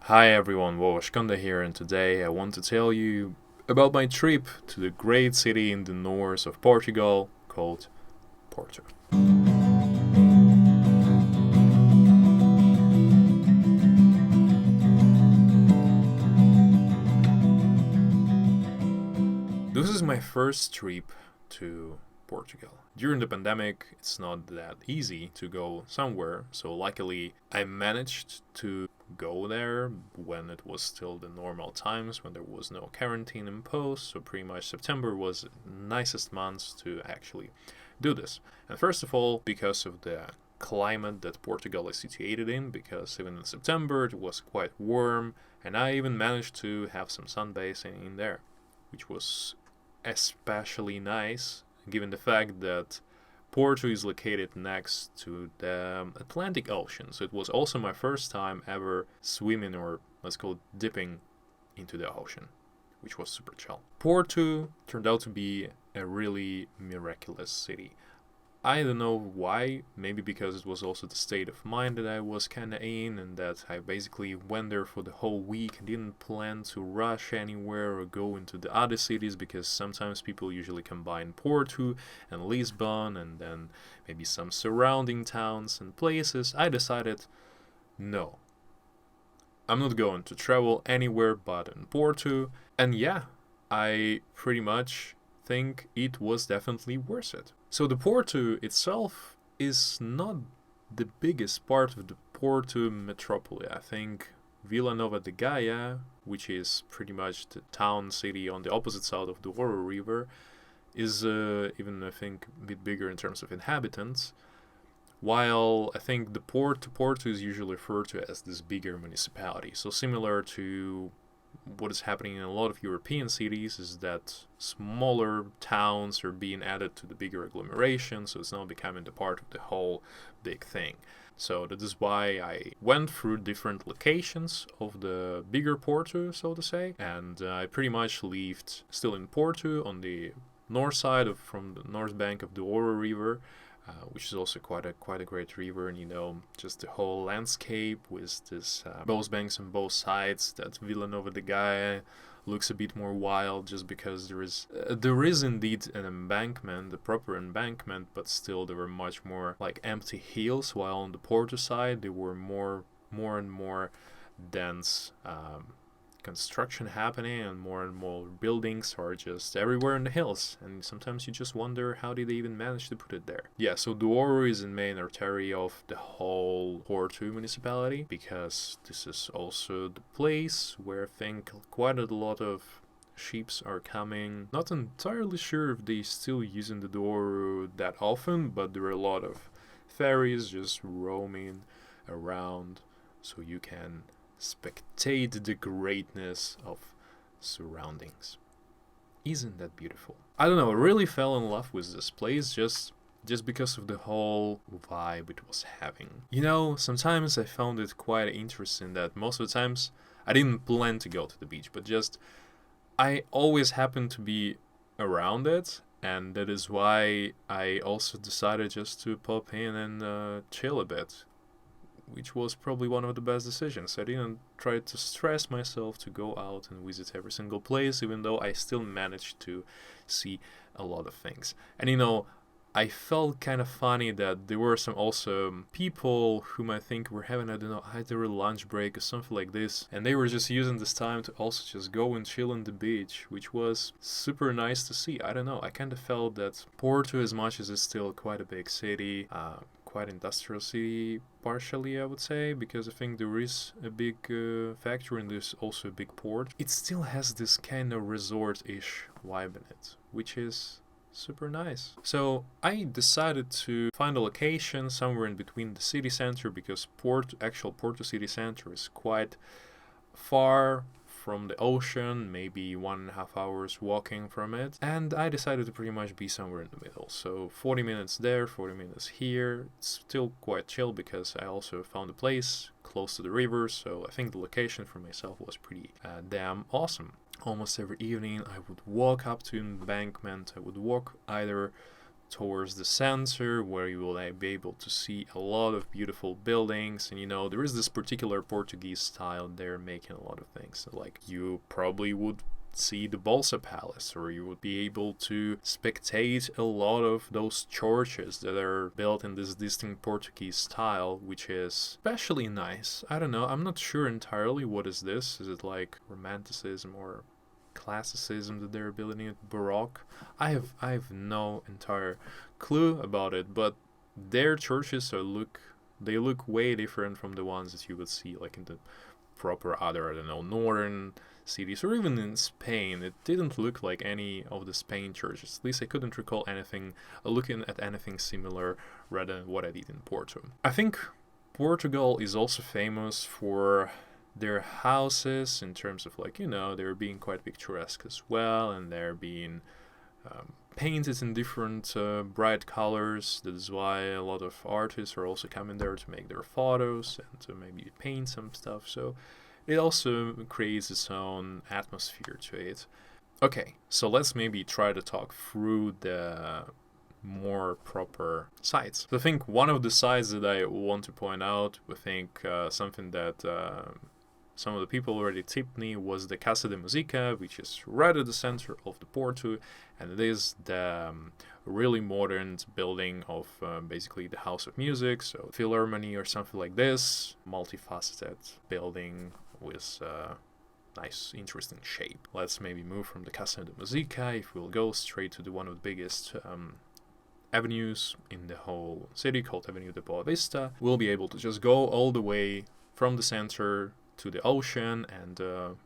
Hi everyone, Wawashkanda here, and today I want to tell you about my trip to the great city in the north of Portugal called Porto. This is my first trip to Portugal. During the pandemic, it's not that easy to go somewhere, so luckily I managed to go there when it was still the normal times, when there was no quarantine imposed, so pretty much September was the nicest month to actually do this. And first of all, because of the climate that Portugal is situated in, because even in September it was quite warm, and I even managed to have some sunbathing in there, which was especially nice given the fact that Porto is located next to the Atlantic Ocean. So it was also my first time ever swimming, or let's call it dipping, into the ocean, which was super chill. Porto turned out to be a really miraculous city. I don't know why, maybe because it was also the state of mind that I was kinda in, and that I basically went there for the whole week and didn't plan to rush anywhere or go into the other cities, because sometimes people usually combine Porto and Lisbon and then maybe some surrounding towns and places. I decided, no, I'm not going to travel anywhere but in Porto, and yeah, I pretty much think it was definitely worth it. So the Porto itself is not the biggest part of the Porto Metropolitan. I think Vila Nova de Gaia, which is pretty much the town city on the opposite side of the Douro River, is even I think a bit bigger in terms of inhabitants. While I think the Porto is usually referred to as this bigger municipality. So similar to what is happening in a lot of European cities is that smaller towns are being added to the bigger agglomeration, so it's now becoming the part of the whole big thing. So that is why I went through different locations of the bigger Porto, so to say, and I pretty much lived still in Porto on the north side of from the north bank of the Douro River, which is also quite a great river, and just the whole landscape with this both banks on both sides. That Vila Nova de Gaia looks a bit more wild, just because there is indeed an embankment, the proper embankment, but still there were much more like empty hills, while on the Porto side there were more and more dense construction happening, and more buildings are just everywhere in the hills, and sometimes you just wonder how did they even manage to put it there. Yeah, so Douro is the main artery of the whole Porto municipality, because this is also the place where I think quite a lot of ships are coming. Not entirely sure if they still using the Douro that often, but there are a lot of ferries just roaming around, so you can spectate the greatness of surroundings. Isn't that beautiful? I don't know, I really fell in love with this place just because of the whole vibe it was having. Sometimes I found it quite interesting that most of the times I didn't plan to go to the beach, but just I always happened to be around it, and that is why I also decided just to pop in and chill a bit, which was probably one of the best decisions. I didn't try to stress myself to go out and visit every single place, even though I still managed to see a lot of things. And I felt kind of funny that there were some also people whom I think were having, I don't know, either a lunch break or something like this, and they were just using this time to also just go and chill on the beach, which was super nice to see. I don't know, I kind of felt that Porto, as much as it's still quite a big city, quite industrial city partially, I would say, because I think there is a big factory and there's also a big port. It still has this kind of resort-ish vibe in it, which is super nice. So I decided to find a location somewhere in between the city center, because actual Porto city center is quite far from the ocean, maybe 1.5 hours walking from it, and I decided to pretty much be somewhere in the middle. So 40 minutes there, 40 minutes here. It's still quite chill because I also found a place close to the river, so I think the location for myself was pretty damn awesome. Almost every evening I would walk up to an embankment. I would walk either towards the center, where you will be able to see a lot of beautiful buildings. And there is this particular Portuguese style they're making a lot of things. So, like, you probably would see the Bolsa Palace, or you would be able to spectate a lot of those churches that are built in this distinct Portuguese style, which is especially nice. I don't know, I'm not sure entirely what is this. Is it like Romanticism or Classicism that they're building it? Baroque? I have no entire clue about it, but their churches look way different from the ones that you would see like in the proper other, I don't know, northern cities, or even in Spain. It didn't look like any of the Spain churches. At least I couldn't recall anything, looking at anything similar rather than what I did in Porto. I think Portugal is also famous for their houses in terms of, like, they're being quite picturesque as well, and they're being painted in different bright colors. That is why a lot of artists are also coming there to make their photos and to maybe paint some stuff. So it also creates its own atmosphere to it. Okay, so let's maybe try to talk through the more proper sites. So I think one of the sites that I want to point out, I think something that some of the people already tipped me, was the Casa de Musica, which is right at the center of the Porto, and it is the really modern building of basically the House of Music, so Philharmony or something like this, multifaceted building with nice, interesting shape. Let's maybe move from the Casa de Musica. If we'll go straight to one of the biggest avenues in the whole city, called Avenue de Boa Vista, we'll be able to just go all the way from the center to the ocean and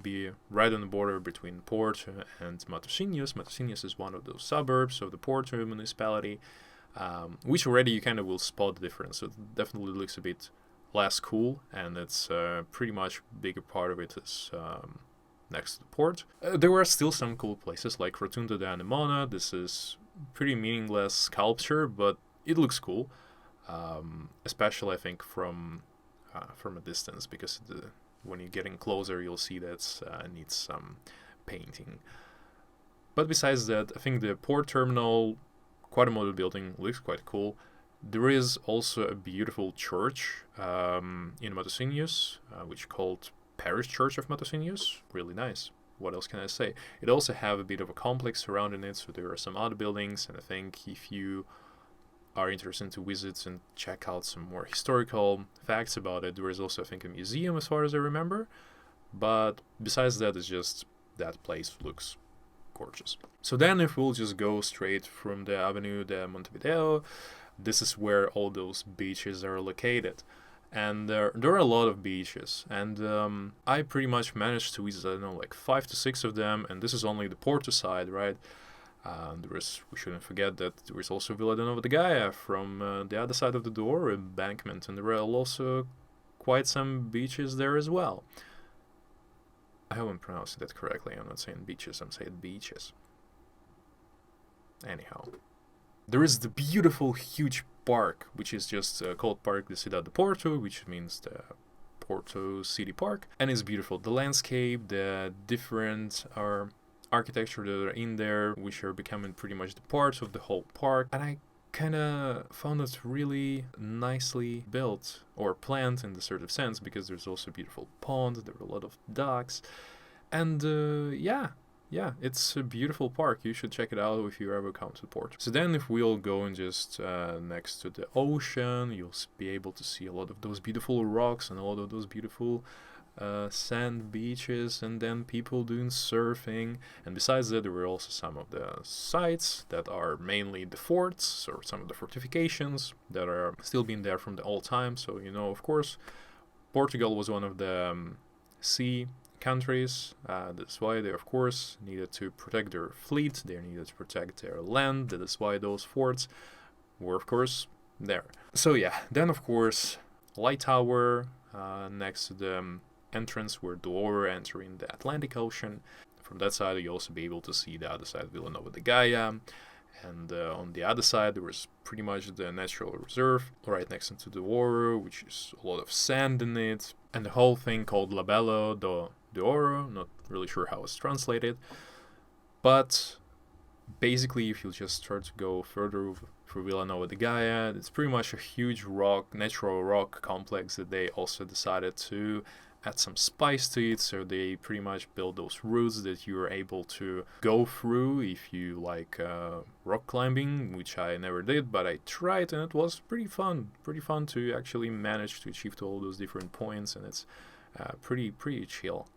be right on the border between Porto and Matosinhos. Matosinhos is one of those suburbs of the Porto municipality, which already you kind of will spot the difference. So it definitely looks a bit less cool, and it's pretty much bigger part of it is next to the port. There were still some cool places like Rotunda de Anemona. This is pretty meaningless sculpture, but it looks cool, especially I think from a distance, because when you're getting closer you'll see that it needs some painting. But besides that, I think the port terminal, quite a modern building, looks quite cool. There is also a beautiful church in Matosinhos, which is called Parish Church of Matosinhos. Really nice. What else can I say? It also have a bit of a complex surrounding it, so there are some other buildings, and I think if you are interested to visit and check out some more historical facts about it, there is also, I think, a museum as far as I remember. But besides that, it's just that place looks gorgeous. So then if we'll just go straight from the Avenue de Montevideo, this is where all those beaches are located. And there are a lot of beaches, and I pretty much managed to visit, I don't know, like 5 to 6 of them, and this is only the Porto side, right? We shouldn't forget that there is also Vila de Nova de Gaia from the other side of the Douro embankment, and there are also quite some beaches there as well. I hope I'm pronouncing that correctly. I'm not saying beaches, I'm saying beaches. Anyhow, there is the beautiful, huge park, which is just called Parque de Cidade de Porto, which means the Porto City Park, and it's beautiful. The landscape, the different architecture that are in there, which are becoming pretty much the parts of the whole park, and I kind of found it really nicely built or planned in the sort of sense, because there's also a beautiful pond, there are a lot of ducks, and yeah, it's a beautiful park. You should check it out if you ever come to Porto. So then if we'll go and just next to the ocean, you'll be able to see a lot of those beautiful rocks and a lot of those beautiful sand beaches, and then people doing surfing. And besides that, there were also some of the sites that are mainly the forts, or some of the fortifications that are still being there from the old time. So, of course, Portugal was one of the sea countries. That's why they, of course, needed to protect their fleet. They needed to protect their land. That is why those forts were, of course, there. So yeah, then of course, light tower next to the entrance where Douro entering the Atlantic Ocean. From that side, you'll also be able to see the other side, Vila Nova de Gaia. And on the other side, there was pretty much the natural reserve right next to the Douro, which is a lot of sand in it. And the whole thing called Labelo do Douro, not really sure how it's translated. But Basically, if you just start to go further through Villa Nova de Gaia, it's pretty much a huge natural rock complex that they also decided to add some spice to it. So they pretty much build those routes that you're able to go through if you like rock climbing, which I never did, but I tried and it was pretty fun. Pretty fun to actually manage to achieve to all those different points, and it's pretty chill.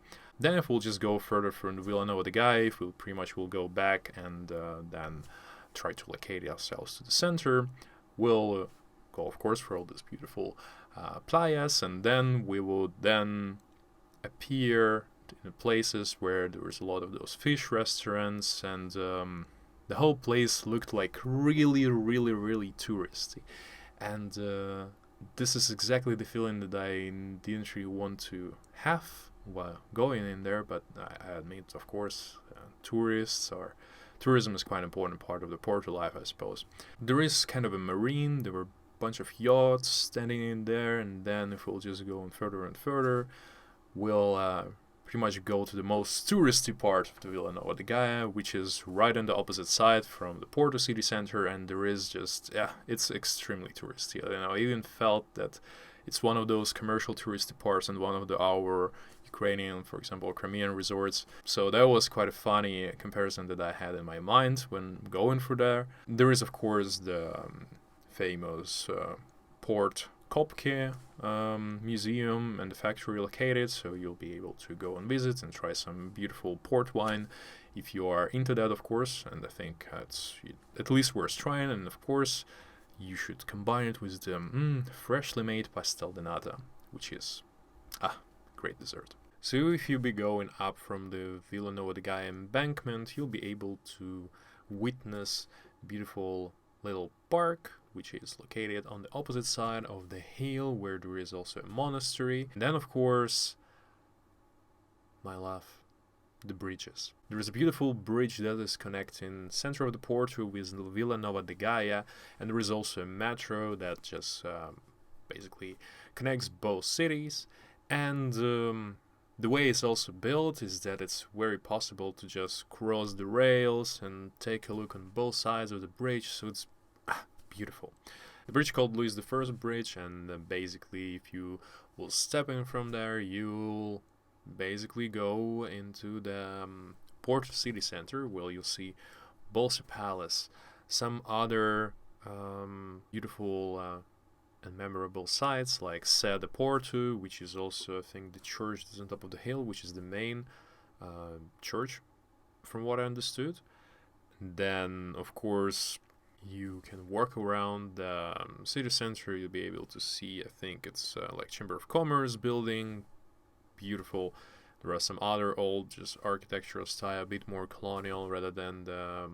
Then if we'll just go further from Villa Nova de Gaia, we'll pretty much will go back and then try to locate ourselves to the center. We'll go, of course, for all these beautiful playas, and then we will then appear in places where there was a lot of those fish restaurants, and the whole place looked like really touristy. And this is exactly the feeling that I didn't really want to have while going in there, but I admit, of course, tourism is quite an important part of the Porto life, I suppose. There is kind of a marine, there were a bunch of yachts standing in there, and then if we'll just go on further and further, we'll pretty much go to the most touristy part of the Villa Nova de Gaia, which is right on the opposite side from the Porto city center, and there is just, it's extremely touristy. I even felt that it's one of those commercial touristy parts and one of our Ukrainian, for example, Crimean resorts. So that was quite a funny comparison that I had in my mind when going for there. There is, of course, the famous Port Kopke museum and the factory located, so you'll be able to go and visit and try some beautiful port wine if you are into that, of course, and I think it's at least worth trying. And of course you should combine it with the freshly made pastel de nata, which is great dessert. So if you be going up from the Villa Nova de Gaia embankment, you'll be able to witness beautiful little park, which is located on the opposite side of the hill, where there is also a monastery. And then, of course, my love, the bridges. There is a beautiful bridge that is connecting center of the Porto with Villa Nova de Gaia, and there is also a metro that just basically connects both cities. And the way it's also built is that it's very possible to just cross the rails and take a look on both sides of the bridge, so it's beautiful. The bridge called Louis the First Bridge, and basically if you will step in from there, you'll basically go into the Porto city center, where you'll see Bolsa Palace, some other beautiful and memorable sites like Sé de Porto, which is also, I think, the church that's on top of the hill, which is the main church, from what I understood. Then, of course, you can walk around the city center. You'll be able to see, I think it's like Chamber of Commerce building, beautiful. There are some other old, just architectural style, a bit more colonial rather than the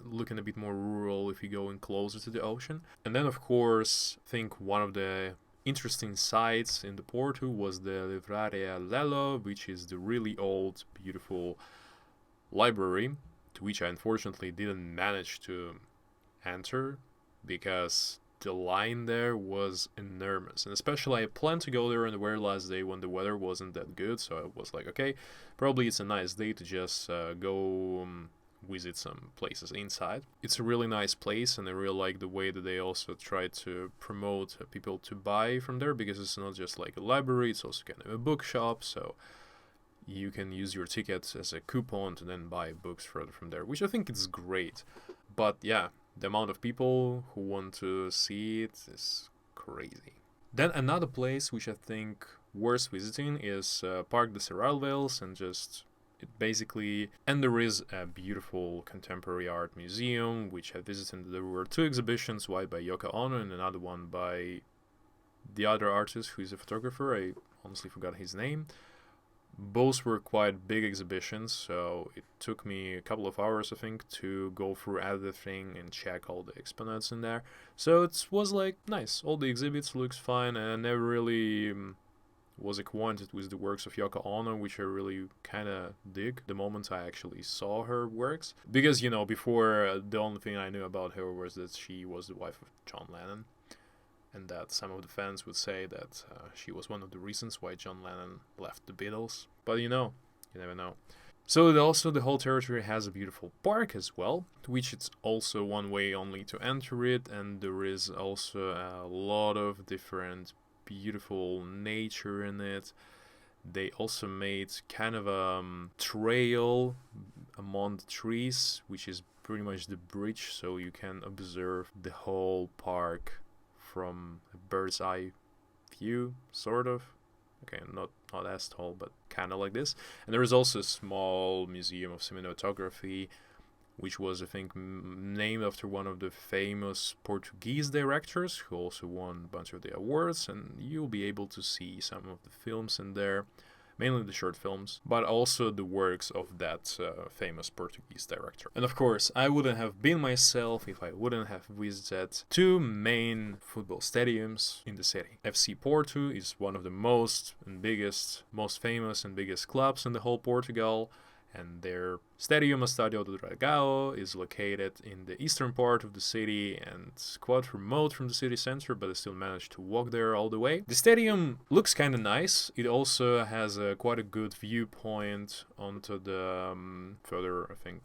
looking a bit more rural if you go in closer to the ocean. And then, of course, I think one of the interesting sites in the Porto was the Livraria Lello, which is the really old, beautiful library, to which I unfortunately didn't manage to enter because the line there was enormous. And especially I planned to go there on the very last day when the weather wasn't that good, so I was like, okay, probably it's a nice day to just go visit some places inside. It's a really nice place, and I really like the way that they also try to promote people to buy from there, because it's not just like a library, it's also kind of a bookshop, so you can use your tickets as a coupon to then buy books further from there, which I think is great. But yeah, the amount of people who want to see it is crazy. Then another place which I think worth visiting is Parc de Serralvels, and just it basically, and there is a beautiful contemporary art museum which I visited. There were two exhibitions, one by Yoko Ono and another one by the other artist who is a photographer. I honestly forgot his name. Both were quite big exhibitions, so it took me a couple of hours, I think, to go through everything and check all the exponents in there. So it was like nice. All the exhibits looks fine, and I never really was acquainted with the works of Yoko Ono, which I really kind of dig the moment I actually saw her works. Because, before, the only thing I knew about her was that she was the wife of John Lennon, and that some of the fans would say that she was one of the reasons why John Lennon left the Beatles. But you never know. So also the whole territory has a beautiful park as well, which it's also one way only to enter it, and there is also a lot of different beautiful nature in it. They also made kind of a trail among the trees, which is pretty much the bridge, so you can observe the whole park from a bird's eye view, sort of. Okay, not as tall, but kind of like this. And there is also a small museum of cinematography, which was, I think, named after one of the famous Portuguese directors who also won a bunch of the awards, and you'll be able to see some of the films in there, mainly the short films, but also the works of that famous Portuguese director. And of course, I wouldn't have been myself if I wouldn't have visited two main football stadiums in the city. FC Porto is one of the most famous and biggest clubs in the whole Portugal, and their stadium, Estádio do Dragão, is located in the eastern part of the city and quite remote from the city center, but I still managed to walk there all the way. The stadium looks kind of nice. It also has quite a good viewpoint onto the further, I think,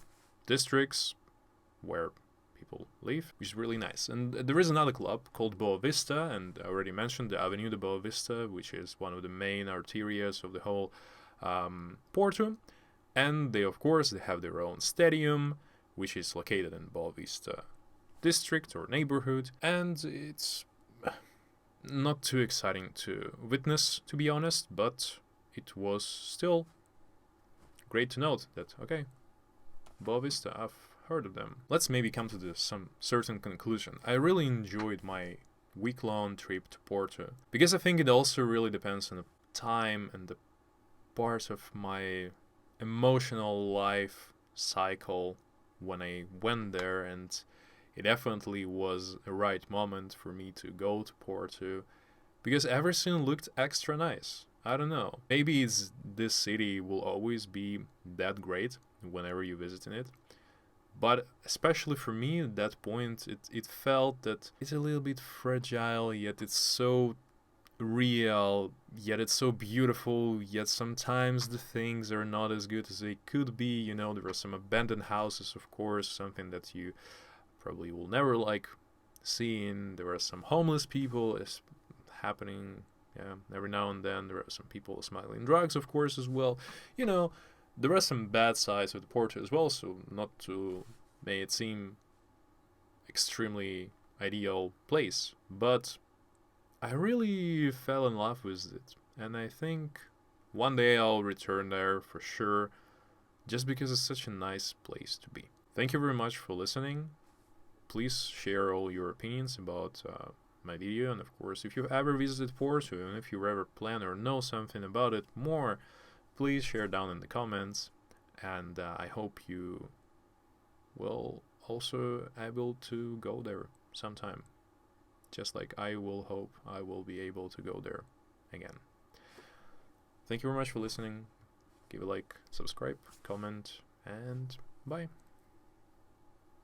districts where people live, which is really nice. And there is another club called Boa Vista, and I already mentioned the Avenue de Boa Vista, which is one of the main arterias of the whole Porto. And they have their own stadium, which is located in Boa Vista district or neighborhood, and it's not too exciting to witness, to be honest, but it was still great to note that, okay, Boa Vista, I've heard of them. Let's maybe come to some certain conclusion. I really enjoyed my week-long trip to Porto, because I think it also really depends on the time and the parts of my emotional life cycle when I went there, and it definitely was a right moment for me to go to Porto because everything looked extra nice. I don't know. Maybe this city will always be that great whenever you visit it. But especially for me at that point, it felt that it's a little bit fragile, yet it's so real, yet it's so beautiful, yet sometimes the things are not as good as they could be. There are some abandoned houses, of course, something that you probably will never like seeing. There are some homeless people is happening, every now and then. There are some people smuggling drugs, of course, as well. There are some bad sides of the Porto as well, so not to make it seem extremely ideal place, but I really fell in love with it, and I think one day I'll return there for sure, just because it's such a nice place to be. Thank you very much for listening. Please share all your opinions about my video, and of course, if you've ever visited Porto, and if you ever plan or know something about it more, please share down in the comments, and I hope you will also able to go there sometime. Just like I will hope I will be able to go there again. Thank you very much for listening. Give a like, subscribe, comment, and bye.